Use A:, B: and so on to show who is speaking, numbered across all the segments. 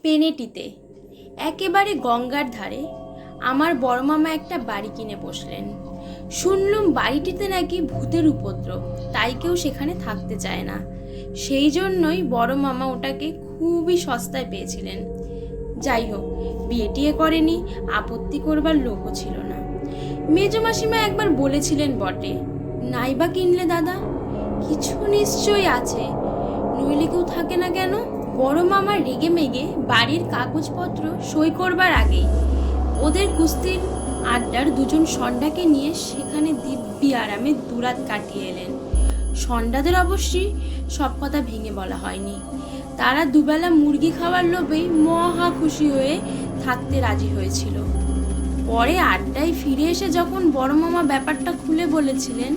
A: পেনেটিতে একেবারে গঙ্গার ধারে আমার বড় মামা একটা বাড়ি কিনে বসলেন। শুনলুম বাড়িটিতে নাকি ভূতের উপদ্রব, তাই কেউ সেখানে থাকতে চায় না। সেই জন্যই বড় মামা ওটাকে খুবই সস্তায় পেয়েছিলেন। যাই হোক, বিয়ে টিয়ে করেনি, আপত্তি করবার লোকও ছিল না। মেজ মাসিমা একবার বলেছিলেন বটে, নাইবা কিনলে দাদা, কিছু নিশ্চয়ই আছে, নইলে কেউ থাকে না কেন? বড় মামা রেগে মেগে বাড়ির কাগজপত্র সই করবার আগেই ওদের কুস্তির আড্ডার দুজন ষণ্ডাকে নিয়ে সেখানে দিব্যি আরামে দুরাত কাটিয়ে এলেন। ষণ্ডাদের অবশ্যই সব কথা ভেঙে বলা হয়নি। তারা দুবেলা মুরগি খাওয়ার লোভেই মহা খুশি হয়ে থাকতে রাজি হয়েছিল। পরে আড্ডায় ফিরে এসে যখন বড় মামা ব্যাপারটা খুলে বলেছিলেন,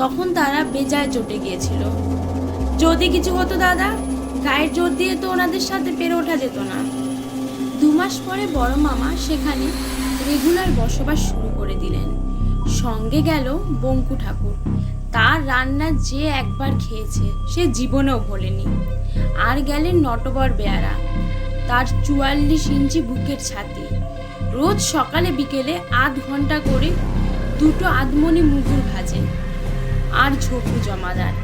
A: তখন তারা বেজায় চটে গিয়েছিল। যদি কিছু হতো দাদা, গায়ের জোর দিয়ে তো ওনাদের সাথে পেরে ওঠা যেত না। 2 মাস পরে বড় মামা সেখানে রেগুলার বসবাস শুরু করে দিলেন। সঙ্গে গেল বঙ্কু ঠাকুর। তার রান্না যে একবার খেয়েছে সে জীবনেও ভোলেনি। আর গেলেন নটবর বেয়ারা, তার 44 ইঞ্চি বুকের ছাতি। রোজ সকালে বিকেলে আধ ঘন্টা করে 2টো আধমনি মুগুর ভাজে। আর ঝোপু জমাদার,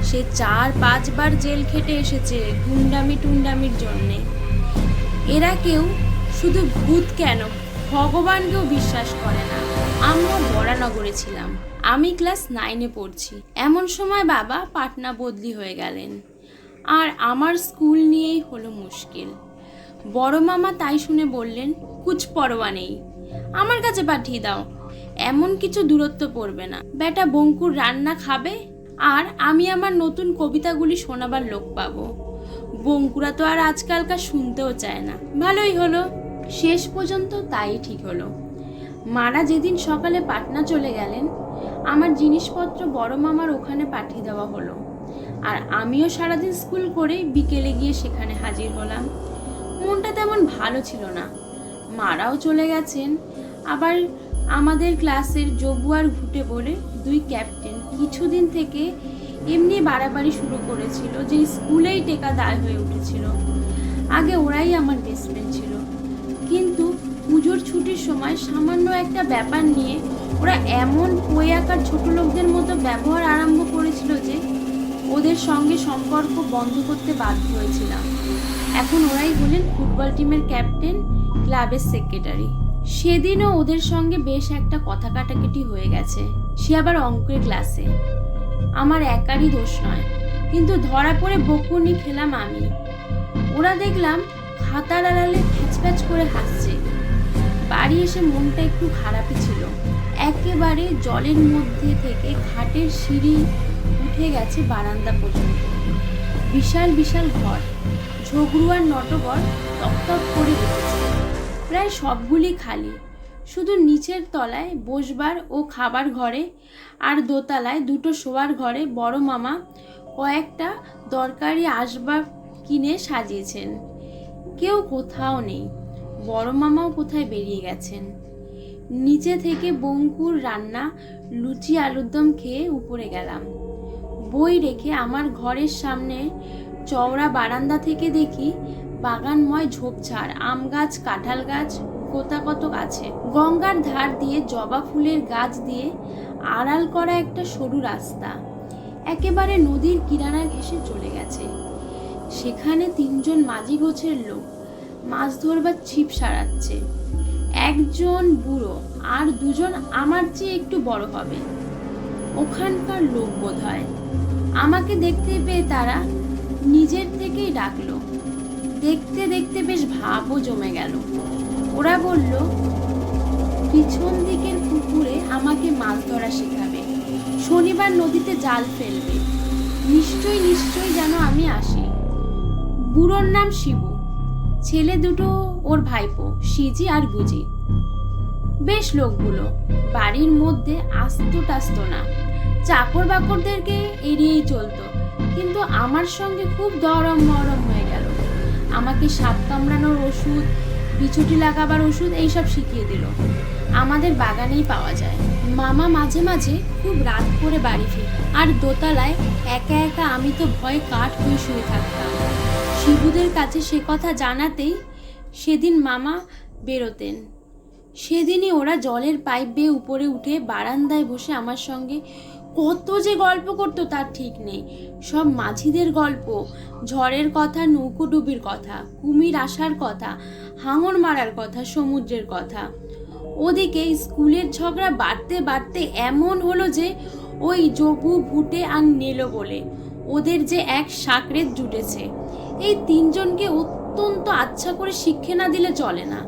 A: সে 4-5 বার জেল খেটে এসেছে গুন্ডামি টুন্ডামির জন্যে। এরা কেউ শুধু ভূত কেন, ভগবানকেও বিশ্বাস করে না। আমরা বরানগরে ছিলাম, আমি ক্লাস 9-এ পড়ছি। এমন সময় বাবা পাটনা বদলি হয়ে গেলেন, আর আমার স্কুল নিয়েই হলো মুশকিল। বড় মামা তাই শুনে বললেন, কুছ পরোয়া নেই, আমার কাছে পাঠিয়ে দাও, এমন কিছু দূরত্ব পড়বে না। বেটা বঙ্কুর রান্না খাবে, আর আমি আমার নতুন কবিতাগুলি শোনাবার লোক পাবো। বঙ্কুরা তো আর আজকালকার শুনতেও চায় না। ভালোই হলো, শেষ পর্যন্ত তাই ঠিক হলো। মারা যেদিন সকালে পাটনা চলে গেলেন, আমার জিনিসপত্র বড় মামার ওখানে পাঠিয়ে দেওয়া হলো। আর আমিও সারাদিন স্কুল করে বিকেলে গিয়ে সেখানে হাজির হলাম। মনটা তেমন ভালো ছিল না। মারাও চলে গেছেন। আবার আমাদের ক্লাসের জবু আর ঘুটে বলে 2 ক্যাপ্টেন কিছুদিন থেকে এমনি বাড়াবাড়ি শুরু করেছিল যে স্কুলেই টেকা দায় হয়ে উঠেছিল। আগে ওরাই আমার বেস্ট ফ্রেন্ড ছিল, কিন্তু পুজোর ছুটির সময় সামান্য একটা ব্যাপার নিয়ে ওরা এমন পোয়াকার ছোট লোকদের মতো ব্যবহার আরম্ভ করেছিল যে ওদের সঙ্গে সম্পর্ক বন্ধ করতে বাধ্য হয়েছিলাম। এখন ওরাই হলেন ফুটবল টিমের ক্যাপ্টেন, ক্লাবের সেক্রেটারি। সেদিনও ওদের সঙ্গে বেশ একটা কথা কাটাকাটি হয়ে গেছে, সে আবার অঙ্কের ক্লাসে। আমার একারই দোষ নয়, কিন্তু ধরা পড়ে বকুনি খেলাম আমি। ওরা দেখলাম খাতার আড়ালে ফ্যাচ করে হাসছে। বাড়ি এসে মনটা একটু খারাপই ছিল। একেবারে জলের মধ্যে থেকে ঘাটের সিঁড়ি উঠে গেছে বারান্দা পর্যন্ত। বিশাল বিশাল ঘর, ঝগড়ু আর নটবর তকতক করে রেখেছে। প্রায় সবগুলি খালি, শুধু নিচের তলায় বসবার ও খাবার ঘরে আর দোতলায় 2টো শোয়ার ঘরে বড় মামা কয়েকটা দরকারি আসবাব কিনে সাজিয়েছেন। কেউ কোথাও নেই, বড় মামাও কোথায় বেরিয়ে গেছেন। নিচে থেকে বঙ্কুর রান্না লুচি আলুর দম খেয়ে উপরে গেলাম। বই রেখে আমার ঘরের সামনে চওড়া বারান্দা থেকে দেখি বাগানময় ঝোপঝাড়, আম গাছ, কাঁঠাল গাছ গোতাকতক আছে। গঙ্গার ধার দিয়ে জবা ফুলের গাছ দিয়ে আড়াল করা একটা সরু রাস্তা একেবারে নদীর কিনারা ঘেঁষে চলে গেছে। সেখানে 3 জন মাঝি গোছের লোক মাছ ধরবার ছিপ সারাচ্ছে। একজন বুড়ো আর 2 জন আমার চেয়ে একটু বড় হবে, ওখানকার লোক বোধ হয়। আমাকে দেখতে পেয়ে তারা নিজের থেকেই ডাকলো। দেখতে দেখতে বেশ ভাবও জমে গেল। ওরা বলল, পিছন দিকের পুকুরে আমাকে মাছ ধরা শেখাবে, শনিবার নদীতে জাল ফেলবে, নিশ্চয়ই যেন আমি আসি। বুড়োর নাম শিবু, ছেলে 2টো ওর ভাইপো, সিজি আর গুজি। বেশ লোকগুলো, বাড়ির মধ্যে আস্ত টাস্ত না, চাকর বাকরদেরকে এড়িয়েই চলতো, কিন্তু আমার সঙ্গে খুব দরম মরম হয়ে গেল। আমাকে সাপ কামড়ানোর ওষুধ, বিছুটি লাগাবার ওষুধ এইসব শিখিয়ে দিল। আমাদের বাগানেই পাওয়া যায়। মামা মাঝে মাঝে খুব রাত করে বাড়ি ফিরে, আর দোতলায় একা একা আমি তো ভয়ে কাঠ হয়ে শুয়ে থাকতাম। শিবুদের কাছে সে কথা জানাতেই সেদিন মামা বেরোতেন। সেদিনই ওরা জলের পাইপ বেয়ে উপরে উঠে বারান্দায় বসে আমার সঙ্গে কত যে গল্প করতো তার ঠিক নেই। সব মাঝিদের গল্প, ঝড়ের কথা, নৌকোডুবির কথা, কুমির আসার কথা, হাঙর মারার কথা, সমুদ্রের কথা। ওদিকে স্কুলের ঝগড়া বাড়তে বাড়তে এমন হলো যে ওই জবু, ভুটে আর নেলো বলে ওদের যে এক সাকরেত জুটেছে। এই তিনজনকে অত্যন্ত আচ্ছা করে শিক্ষা না দিলে চলে না।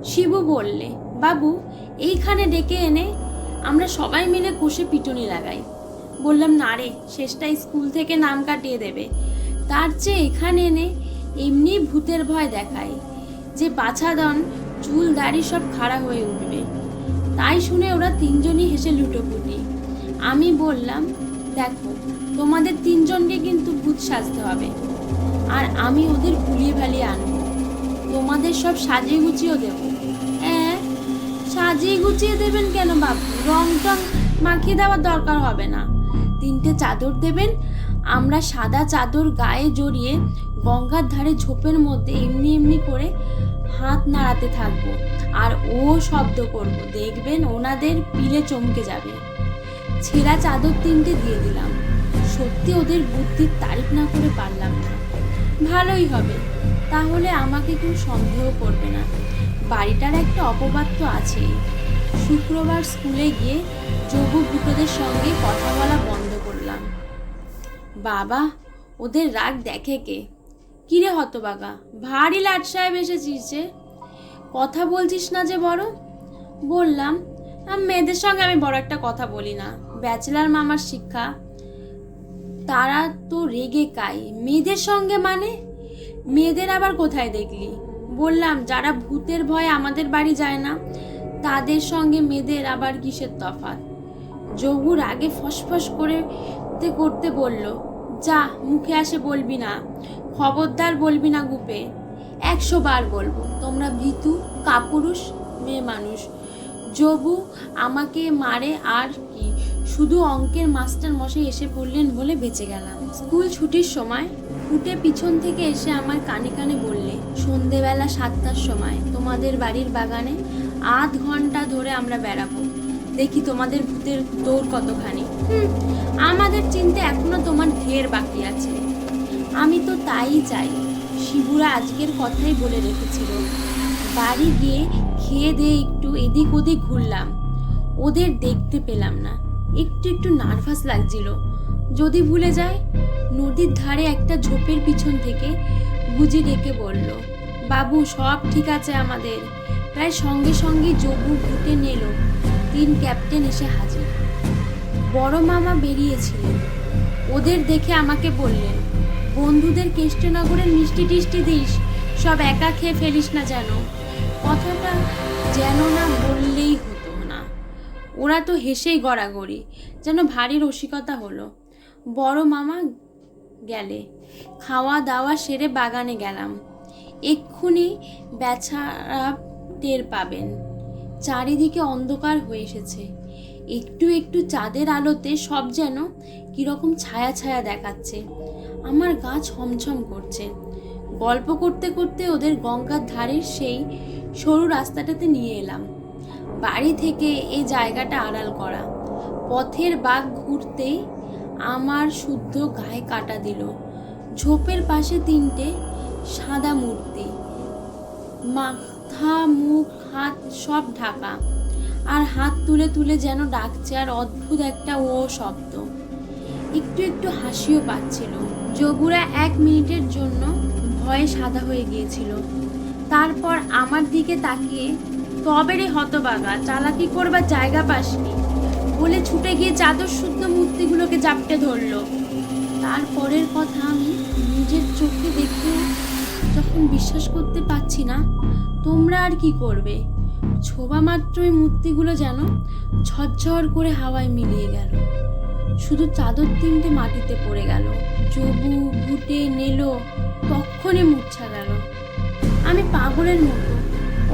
A: শিবু বললে, বাবু এইখানে ডেকে এনে আমরা সবাই মিলে কষে পিটুনি লাগাই। বললাম, না রে, শেষটা স্কুল থেকে নাম কাটিয়ে দেবে। তার চেয়ে এখানে এনে এমনি ভূতের ভয় দেখাই, যে বাছাধন চুল দাড়ি সব খাড়া হয়ে উঠবে। তাই শুনে ওরা তিনজনই হেসে লুটোপুটি। আমি বললাম, দেখো, তোমাদের তিনজনকে কিন্তু ভূত সাজতে হবে, আর আমি ওদের ভুলিয়ে ভালিয়ে আনবো। তোমাদের সব সাজিয়ে গুছিয়েও দেবো। হ্যাঁ, সাজিয়ে গুছিয়ে দেবেন কেন বাবু? রং টং মাখিয়ে দেওয়ার দরকার হবে না। 3টে চাদর দেবেন, আমরা সাদা চাদর গায়ে জড়িয়ে গঙ্গার ধারে ঝোপের মধ্যে এমনি এমনি করে হাত নাড়াতে থাকবো, আর ও শব্দ করব, দেখবেন ওনাদের পিলে চমকে যাবে। ছেঁড়া চাদর 3টে দিয়ে দিলাম। সত্যি ওদের বুদ্ধির তারিফ না করে পারলাম না। ভালোই হবে, তাহলে আমাকে কেউ সন্দেহ করবে না। বাড়িটার একটা অপবাদ তো আছেই। শুক্রবার স্কুলে গিয়ে যোগু ভূতদের সঙ্গে কথা বলা বন্ধ করলাম। বাবা, ওদের রাগ দেখে কে? কিরে হতবাগা, ভারী লাট সাহেব এসেছিস যে, কথা বলছিস না যে বড়? বললাম, মেয়েদের সঙ্গে আমি বড় একটা কথা বলি না, ব্যাচেলার মামার শিক্ষা। তারা তো রেগে কাই। মেয়েদের সঙ্গে মানে? মেয়েদের আবার কোথায় দেখলি? বললাম, যারা ভূতের ভয়ে আমাদের বাড়ি যায় না, তাদের সঙ্গে মেয়েদের আবার কিসের তফাৎ? যোগুর আগে ফসফস করতে বলল, যা, মুখে আসে বলবি না, খবরদার বলবি না গুপে। 100 বার বলবো, তোমরা ভীতু, কাপুরুষ মেয়ে মানুষ। জবু আমাকে মারে আর কি, শুধু অঙ্কের মাস্টার মশাই এসে পড়লেন বলে বেঁচে গেলাম। স্কুল ছুটির সময় উঠে পিছন থেকে এসে আমার কানে কানে বললে, সন্ধেবেলা 7টার সময় তোমাদের বাড়ির বাগানে আধ ঘন্টা ধরে আমরা বেড়াবো, দেখি তোমাদের ভূতের দৌড় কতখানি। আমাদের চিনতে এখনো তোমার ঢের বাকি আছে। আমি তো তাই চাই। শিবুরা আজকের কথাই বলে রেখেছিল। বাড়ি গিয়ে খেয়ে দিয়ে একটু এদিক ওদিক ঘুরলাম, ওদের দেখতে পেলাম না। একটু নার্ভাস লাগছিল, যদি ভুলে যায়। নদীর ধারে একটা ঝোপের পিছন থেকে গুজি ডেকে বলল, বাবু সব ঠিক আছে আমাদের। প্রায় সঙ্গে সঙ্গে জবু, ভুটে, নেলো 3 ক্যাপ্টেন এসে হাজির। বড় মামা বেরিয়েছিলেন। ওদের দেখে আমাকে বললেন, বন্ধুদের কেষ্টনগরের মিষ্টি টিষ্টি দিস, সব একা খেয়ে ফেলিস না যেন। কথাটা যেন না বললেই হতো না। ওরা তো হেসেই গড়াগড়ি, যেন ভারী রসিকতা হলো। বড় মামা গেলে খাওয়া দাওয়া সেরে বাগানে গেলাম। এক্ষুনি বেচারা টের পাবেন, চারিদিকে অন্ধকার হয়ে এসেছে। একটু চাঁদের আলোতে সব যেন কিরকম ছায়া ছায়া দেখাচ্ছে। আমার গা ছমছম করছে। গল্প করতে করতে ওদের গঙ্গার ধারের সেই সরু রাস্তাটাতে নিয়ে এলাম। বাড়ি থেকে এই জায়গাটা আড়াল করা। পথের বাঘ ঘুরতেই আমার শুদ্ধ গায়ে কাটা দিল। ঝোপের পাশে 3টে সাদা মূর্তি, মাথা মুখ হাত সব ঢাকা, আর হাত তুলে তুলে যেন ডাকছে, আর অদ্ভুত একটা ও শব্দ। একটু হাসিও পাচ্ছিল। যোগুরা 1 মিনিটের জন্য ভয়ে সাদা হয়ে গিয়েছিল। তারপর আমার দিকে তাকিয়ে, তবে রে হতবাগা, চালাকি করবার জায়গা পাসনি বলে ছুটে গিয়ে চাদর শুদ্ধ মূর্তিগুলোকে জাপটে ধরল। তারপরের কথা আমি নিজের চোখে দেখে যখন বিশ্বাস করতে পারছি না, তোমরা আর কি করবে? ছোবা মাত্রই মূর্তিগুলো যেন ঝরঝর করে হাওয়ায় মিলিয়ে গেল। শুধু চাদর 3টে মাটিতে পড়ে গেল। জবু, ভুটে, নেলো তক্ষণে মূর্ছা গেল। আমি পাগলের মতো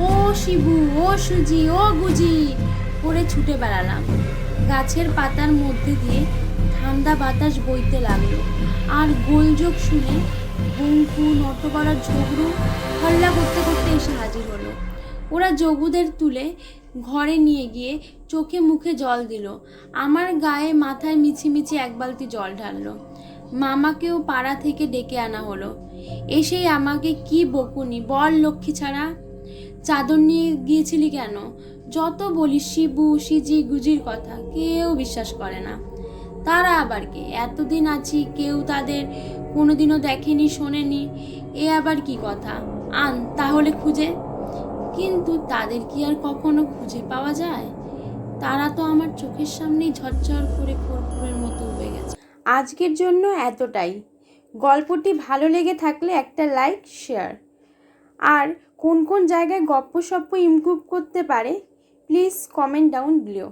A: ও শিবু, ও সুজি, ও গুজি করে ছুটে বেড়ালাম। গাছের পাতার মধ্যে দিয়ে ঠান্ডা বাতাস বইতে লাগলো, আর গোলযোগ শুনে গুঙ্কু, নটবর আর ঝগড়ু হল্লা করতে করতে এসে হাজির হলো। ওরা যোগুদের তুলে ঘরে নিয়ে গিয়ে চোখে মুখে জল দিল, আমার গায়ে মাথায় মিছিমিছি এক বালতি জল ঢাললো। মামাকেও পাড়া থেকে ডেকে আনা হলো। এসেই আমাকে কি বকুনি, বল লক্ষ্মী ছাড়া, চাদর নিয়ে গিয়েছিলি কেন? যত বলি শিবু সিজি গুজির কথা, কেউ বিশ্বাস করে না। তারা আবার কে? এতদিন আছি কেউ তাদের কোনোদিনও দেখেনি শোনেনি, এ আবার কি কথা? আন তাহলে খুঁজে। কিন্তু তাদের কি আর কখনো খুঁজে পাওয়া যায়? তারা তো আমার চোখের সামনেই ঝরঝর করে কর্পূরের মতো উবে গেছে। আজকের জন্য এতটাই। গল্পটি ভালো লেগে থাকলে একটা লাইক, শেয়ার। আর কোন কোন জায়গায় গপ্প সপ্প ইমপ্রুভ করতে পারে প্লিজ কমেন্ট ডাউন বিলো।